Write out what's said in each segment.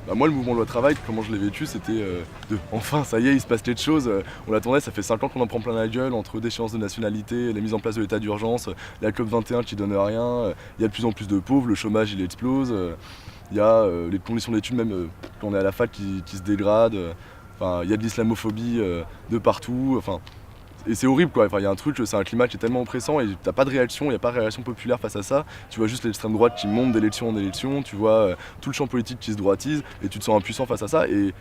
Bah moi le mouvement loi travail, comment je l'ai vécu, c'était de enfin ça y est, il se passe quelque chose, on l'attendait, ça fait 5 ans qu'on en prend plein la gueule, entre déchéance de nationalité, la mise en place de l'état d'urgence, la COP 21 qui donne rien, il y a de plus en plus de pauvres, le chômage il explose, il y a les conditions d'études même quand on est à la fac qui se dégradent, enfin il y a de l'islamophobie de partout, enfin et c'est horrible quoi, enfin, il y a un truc, c'est un climat qui est tellement oppressant et t'as pas de réaction, il n'y a pas de réaction populaire face à ça. Tu vois juste l'extrême droite qui monte d'élection en élection, tu vois tout le champ politique qui se droitise et tu te sens impuissant face à ça. Et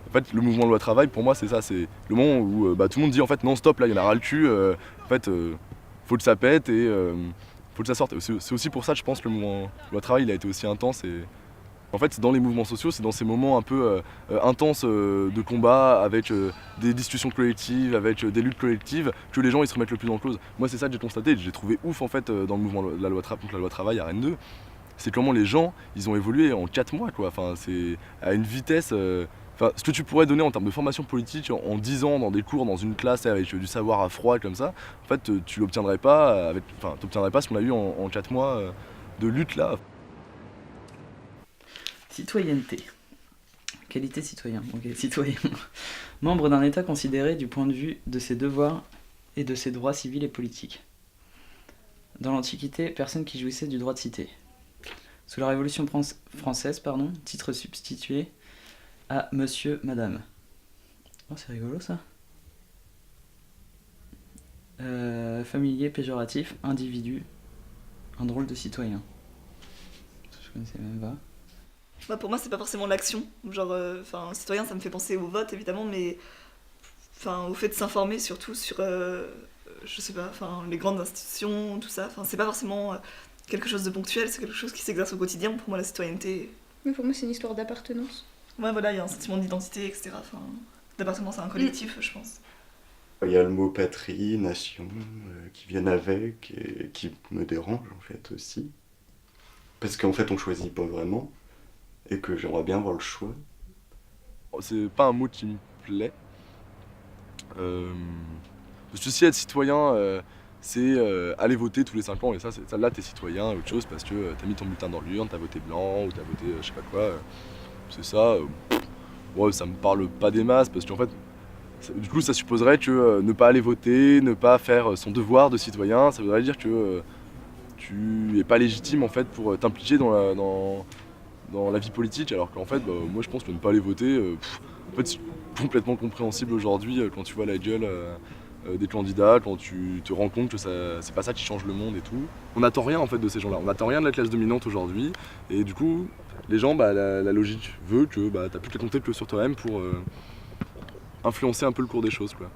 en fait, le mouvement loi travail, pour moi, c'est ça, c'est le moment où tout le monde dit en fait non stop, là il y en a ras le cul, en fait faut que ça pète et faut que ça sorte. C'est aussi pour ça, je pense, que le mouvement loi travail il a été aussi intense. Et en fait, c'est dans les mouvements sociaux, c'est dans ces moments un peu intenses de combat, avec des discussions collectives, avec des luttes collectives, que les gens ils se remettent le plus en cause. Moi, c'est ça que j'ai constaté, et que j'ai trouvé ouf en fait dans le mouvement de la loi contre la loi travail à Rennes 2. C'est comment les gens, ils ont évolué en 4 mois, quoi. Enfin, c'est à une vitesse. Enfin, ce que tu pourrais donner en termes de formation politique en 10 ans dans des cours, dans une classe avec du savoir à froid comme ça, en fait, tu l'obtiendrais pas avec, enfin, t'obtiendrais pas ce qu'on a eu en 4 mois de lutte là. Citoyenneté. Qualité citoyen. Ok, citoyen. Membre d'un État considéré du point de vue de ses devoirs et de ses droits civils et politiques. Dans l'Antiquité, personne qui jouissait du droit de cité. Sous la Révolution française, titre substitué à monsieur, madame. Oh, c'est rigolo ça. Familier, péjoratif, individu, un drôle de citoyen. Je connaissais même pas. Bah pour moi, c'est pas forcément l'action. Genre, citoyen, ça me fait penser au vote évidemment, mais au fait de s'informer surtout sur, je sais pas, les grandes institutions, tout ça. C'est pas forcément quelque chose de ponctuel, c'est quelque chose qui s'exerce au quotidien. Pour moi, la citoyenneté. Mais pour moi, c'est une histoire d'appartenance. Ouais, voilà, il y a un sentiment d'identité, etc. D'appartenance à un collectif, je pense. Il y a le mot patrie, nation, qui viennent avec et qui me dérange en fait aussi. Parce qu'en fait, on choisit pas vraiment. Et que j'aimerais bien avoir le choix. C'est pas un mot qui me plaît. Parce que si être citoyen, c'est aller voter tous les 5 ans, et ça là t'es citoyen, autre chose, parce que t'as mis ton bulletin dans l'urne, t'as voté blanc, ou t'as voté je sais pas quoi. C'est ça. Ouais, ça me parle pas des masses, parce qu'en fait, du coup ça supposerait que ne pas aller voter, ne pas faire son devoir de citoyen, ça voudrait dire que tu es pas légitime en fait pour t'impliquer dans la vie politique, alors qu'en fait, moi je pense que ne pas aller voter, en fait, c'est complètement compréhensible aujourd'hui quand tu vois la gueule des candidats, quand tu te rends compte que c'est pas ça qui change le monde et tout. On n'attend rien en fait de ces gens-là, on n'attend rien de la classe dominante aujourd'hui, et du coup, les gens, la logique veut que t'as plus qu'à compter que sur toi-même pour influencer un peu le cours des choses, quoi.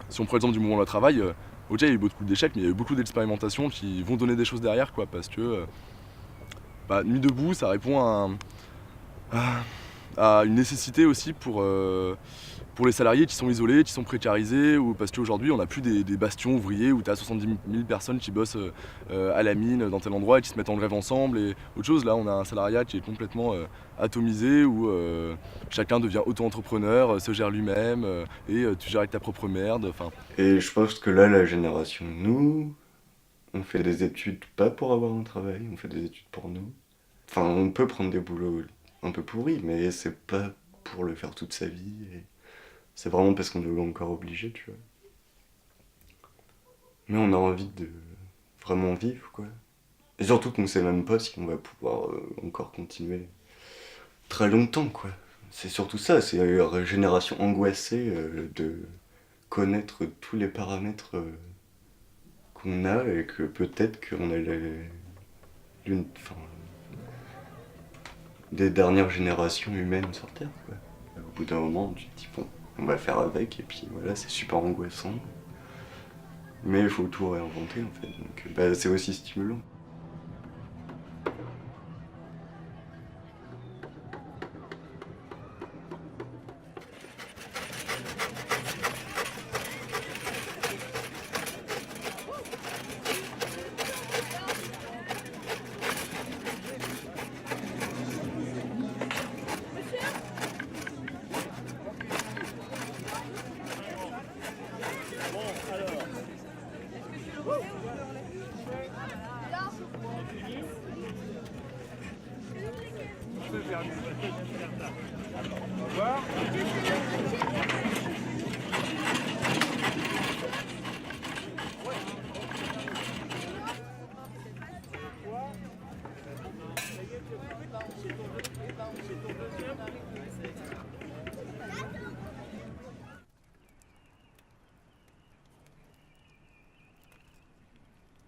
Si on prend l'exemple du mouvement de travail, ok, il y a eu beaucoup d'échecs, mais il y a eu beaucoup d'expérimentations qui vont donner des choses derrière, quoi, parce que Nuit debout, ça répond à une nécessité aussi pour les salariés qui sont isolés, qui sont précarisés, ou parce qu'aujourd'hui on n'a plus des bastions ouvriers où tu as 70 000 personnes qui bossent à la mine dans tel endroit et qui se mettent en grève ensemble et autre chose. Là on a un salariat qui est complètement atomisé où chacun devient auto-entrepreneur, se gère lui-même et tu gères avec ta propre merde. Et je pense que là, la génération, nous, on fait des études pas pour avoir un travail, on fait des études pour nous. Enfin, on peut prendre des boulots un peu pourris, mais c'est pas pour le faire toute sa vie. Et c'est vraiment parce qu'on est encore obligé, tu vois. Mais on a envie de vraiment vivre, quoi. Et surtout qu'on sait même pas si on va pouvoir encore continuer très longtemps, quoi. C'est surtout ça, c'est une génération angoissée de connaître tous les paramètres qu'on a et que peut-être qu'on a des dernières générations humaines sur Terre, quoi. Au bout d'un moment, tu te dis bon, on va faire avec et puis voilà, c'est super angoissant. Mais il faut tout réinventer en fait, donc c'est aussi stimulant.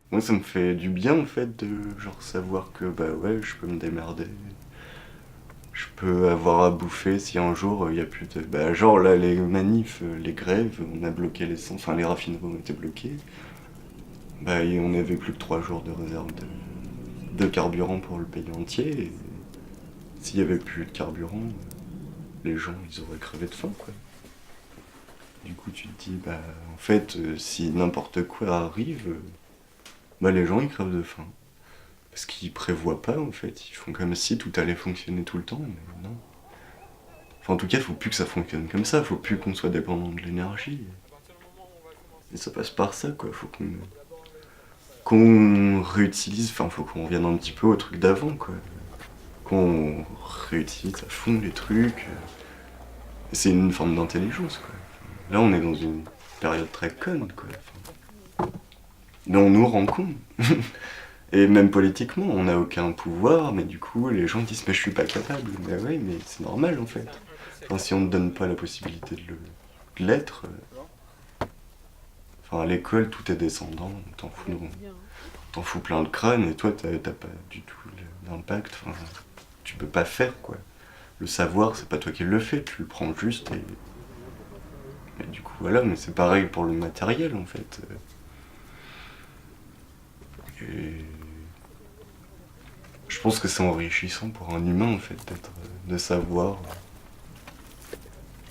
Moi, ça me fait du bien en fait de genre savoir que bah ouais, je peux me démerder. Je peux avoir à bouffer si un jour il y a plus de. Bah, genre là, les manifs, les grèves, on a bloqué enfin les raffineries ont été bloquées. Bah, et on avait plus que 3 jours de réserve de carburant pour le pays entier. Et s'il y avait plus de carburant, les gens ils auraient crevé de faim quoi. Du coup, tu te dis, bah en fait, si n'importe quoi arrive, bah les gens ils crèvent de faim. Parce qu'ils prévoient pas en fait, ils font comme si tout allait fonctionner tout le temps, mais non. Enfin en tout cas, il faut plus que ça fonctionne comme ça, faut plus qu'on soit dépendant de l'énergie. Et ça passe par ça quoi, faut qu'on réutilise, enfin faut qu'on revienne un petit peu au truc d'avant quoi. Qu'on réutilise à fond les trucs. Et c'est une forme d'intelligence quoi. Là on est dans une période très conne quoi. Enfin, mais on nous rend cons. Et même politiquement, on n'a aucun pouvoir, mais du coup, les gens disent « mais je suis pas capable ». Mais ouais, mais c'est normal en fait. Enfin, si on ne donne pas la possibilité de l'être, enfin à l'école, tout est descendant, t'en fous plein de crânes, et toi, t'as pas du tout d'impact, enfin, tu peux pas faire quoi. Le savoir, c'est pas toi qui le fais, tu le prends juste et du coup, voilà, mais c'est pareil pour le matériel en fait. Et je pense que c'est enrichissant pour un humain en fait de savoir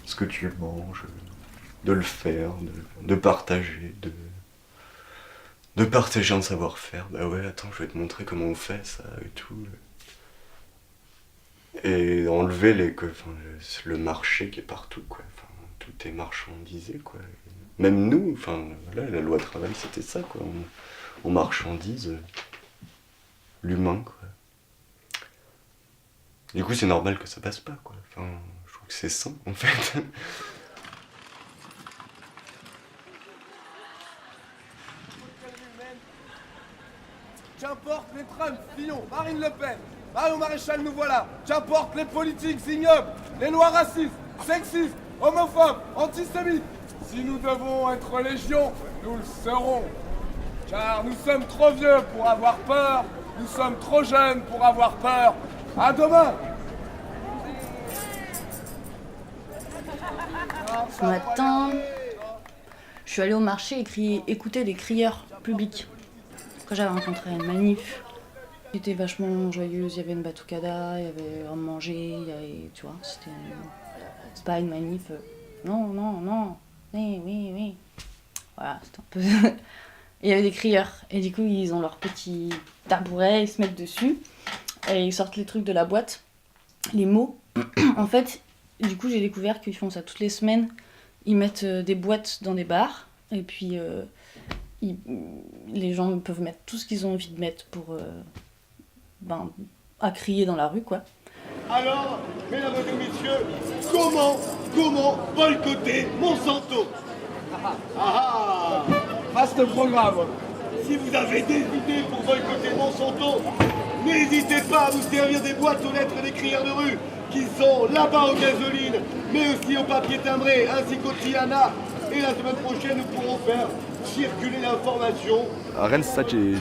ce que tu manges, de le faire, de partager, de partager un savoir-faire. Bah ouais, attends, je vais te montrer comment on fait ça et tout. Et enlever le marché qui est partout quoi. Enfin, tout est marchandisé quoi. Même nous, enfin voilà, la loi travail c'était ça quoi. On marchandise l'humain quoi. Du coup c'est normal que ça passe pas quoi. Enfin, je trouve que c'est sain en fait. Qu'importe les Trump, Fillon, Marine Le Pen, Marion Maréchal, nous voilà. Qu'importe les politiques ignobles, les lois racistes, sexistes, homophobes, antisémites. Si nous devons être légion, nous le serons. Car nous sommes trop vieux pour avoir peur, nous sommes trop jeunes pour avoir peur. À demain! Ce matin, je suis allée au marché écouter des crieurs publics. Après, j'avais rencontré une manif. C'était vachement joyeuse, il y avait une batucada, il y avait à manger, tu vois, c'est pas une manif. Non, non, non, oui, oui, oui. Voilà, c'était un peu. Il y avait des crieurs, et du coup, ils ont leur petit tabouret, ils se mettent dessus, et ils sortent les trucs de la boîte, les mots. En fait, du coup, j'ai découvert qu'ils font ça toutes les semaines. Ils mettent des boîtes dans des bars, et puis les gens peuvent mettre tout ce qu'ils ont envie de mettre pour à crier dans la rue, quoi. Alors, mesdames et messieurs, comment boycotter Monsanto? Vaste programme. Si vous avez des idées pour boycotter Monsanto, n'hésitez pas à vous servir des boîtes aux lettres des crieurs de rue qui sont là-bas aux gasolines, mais aussi au papier timbré, ainsi qu'au Tiana. Et la semaine prochaine, nous pourrons faire circuler l'information. À Rennes, c'est ça que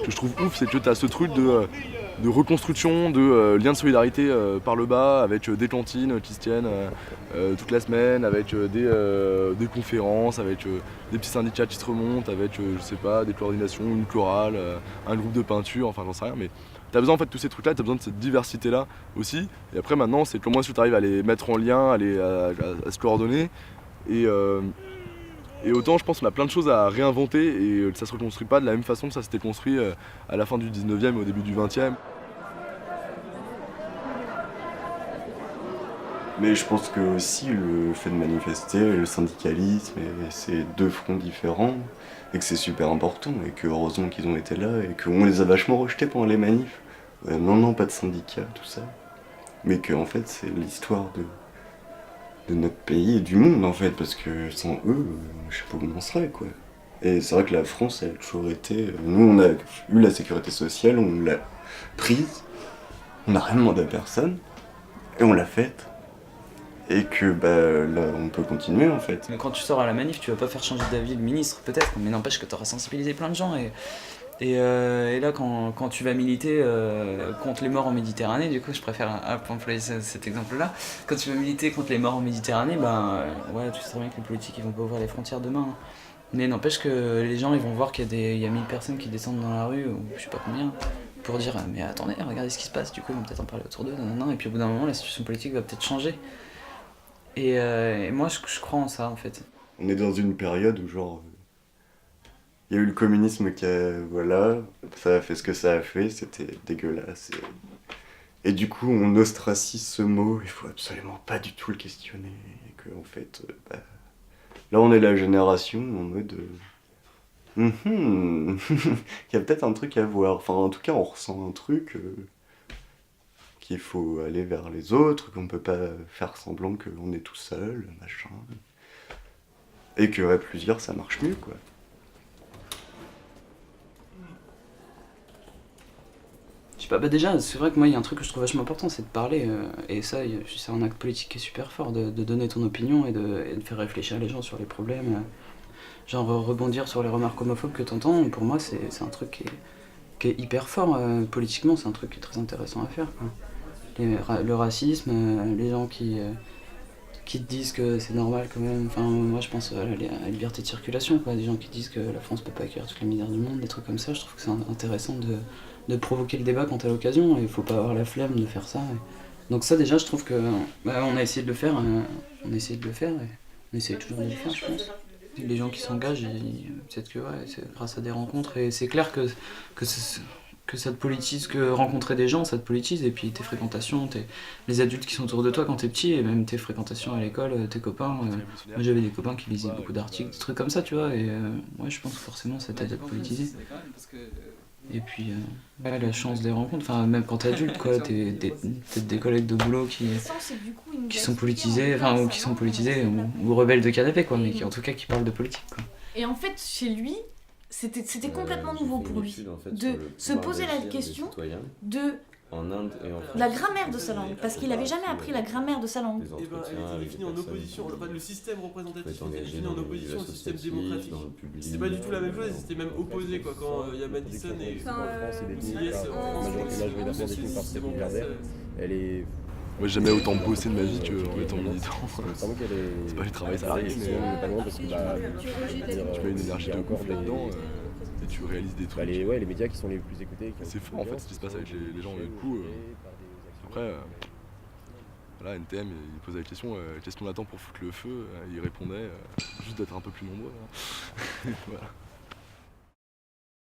je trouve ouf, c'est que tu as ce truc de reconstruction, de lien de solidarité par le bas, avec des cantines qui se tiennent toute la semaine, avec des conférences, avec des petits syndicats qui se remontent, avec, je sais pas, des coordinations, une chorale, un groupe de peinture, enfin j'en sais rien, mais t'as besoin en fait de tous ces trucs-là, t'as besoin de cette diversité-là aussi, et après maintenant c'est comment est-ce que tu arrives à les mettre en lien, à se coordonner, et autant je pense qu'on a plein de choses à réinventer et ça se reconstruit pas de la même façon que ça s'était construit à la fin du 19e et au début du 20e. Mais je pense que aussi le fait de manifester, le syndicalisme, c'est deux fronts différents, et que c'est super important, et que heureusement qu'ils ont été là, et qu'on les a vachement rejetés pendant les manifs. Non, pas de syndicats, tout ça. mais que en fait c'est l'histoire de notre pays et du monde en fait, parce que sans eux, je sais pas où on en serait quoi. Et c'est vrai que la France elle a toujours été... Nous on a eu la sécurité sociale, on l'a prise, on n'a rien demandé à personne, et on l'a faite. Et que là on peut continuer en fait. Mais quand tu sors à la manif, tu vas pas faire changer d'avis le ministre, peut-être, mais n'empêche que tu auras sensibilisé plein de gens. Et là, quand tu vas militer contre les morts en Méditerranée, du coup, je préfère employer cet exemple-là. Quand tu vas militer contre les morts en Méditerranée, ouais, tu sais très bien que les politiques ils vont pas ouvrir les frontières demain. Hein. Mais n'empêche que les gens ils vont voir qu'il y a 1000 personnes qui descendent dans la rue, ou je sais pas combien, pour dire mais attendez, regardez ce qui se passe. Du coup, ils vont peut-être en parler autour d'eux, et puis au bout d'un moment, la situation politique va peut-être changer. Et moi, je crois en ça, en fait. On est dans une période où, genre, il y a eu le communisme qui a... Voilà, ça a fait ce que ça a fait, c'était dégueulasse. Et du coup, on ostracise ce mot, il faut absolument pas du tout le questionner. Et que, en fait, là, on est la génération en mode... Il y a peut-être un truc à voir. Enfin, en tout cas, on ressent un truc... qu'il faut aller vers les autres, qu'on peut pas faire semblant qu'on est tout seul, machin. Et que plusieurs, ça marche mieux, quoi. Je sais pas, déjà, c'est vrai que moi, il y a un truc que je trouve vachement important, c'est de parler. Et ça, c'est un acte politique qui est super fort, de donner ton opinion et de faire réfléchir les gens sur les problèmes. Genre, rebondir sur les remarques homophobes que t'entends, pour moi, c'est un truc qui est hyper fort. Politiquement, c'est un truc qui est très intéressant à faire, quoi. Le racisme, les gens qui te disent que c'est normal quand même. Enfin, moi je pense à la liberté de circulation, quoi. Des gens qui disent que la France peut pas accueillir toute la misère du monde, des trucs comme ça. Je trouve que c'est intéressant de provoquer le débat quand t'as l'occasion, et il faut pas avoir la flemme de faire ça. Donc ça déjà, je trouve que on a essayé de le faire, et on essaye toujours de le faire, je pense. Les gens qui s'engagent, peut-être que ouais, c'est grâce à des rencontres, et c'est clair que ça te politise, que rencontrer des gens, ça te politise, et puis tes fréquentations, les adultes qui sont autour de toi quand t'es petit, et même tes fréquentations à l'école, tes copains. Moi j'avais des copains qui lisaient beaucoup d'articles, des trucs comme ça, tu vois, et ouais, je pense que forcément ça t'aide à te politiser. Et puis, la chance des rencontres, enfin, même quand t'es adulte, quoi, peut-être des collègues de boulot qui sont politisés, enfin, ou qui sont politisés, ou rebelles de canapé, quoi, mais qui, en tout cas, qui parlent de politique, quoi. Et en fait, chez lui, c'était complètement nouveau pour lui, de se poser la question de en Inde et en France. La grammaire de sa langue, parce qu'il n'avait jamais appris la grammaire de sa langue. Et elle était définie en opposition, le système représentatif était défini en opposition au système démocratique. C'était pas du tout la même chose, c'était même opposé quoi, quand il y a Madison et Moi j'ai jamais autant bossé de ma vie qu'en étant militant. C'est pas du travail salarié, mais tu mets une énergie de ouf là-dedans. Et tu réalises des trucs. Les médias qui sont les plus écoutés. C'est fort en fait ce qui se passe avec les gens. Du coup, après, voilà, NTM il posait la question qu'est-ce qu'on attend pour foutre le feu. Il répondait juste d'être un peu plus nombreux. Hein. Voilà.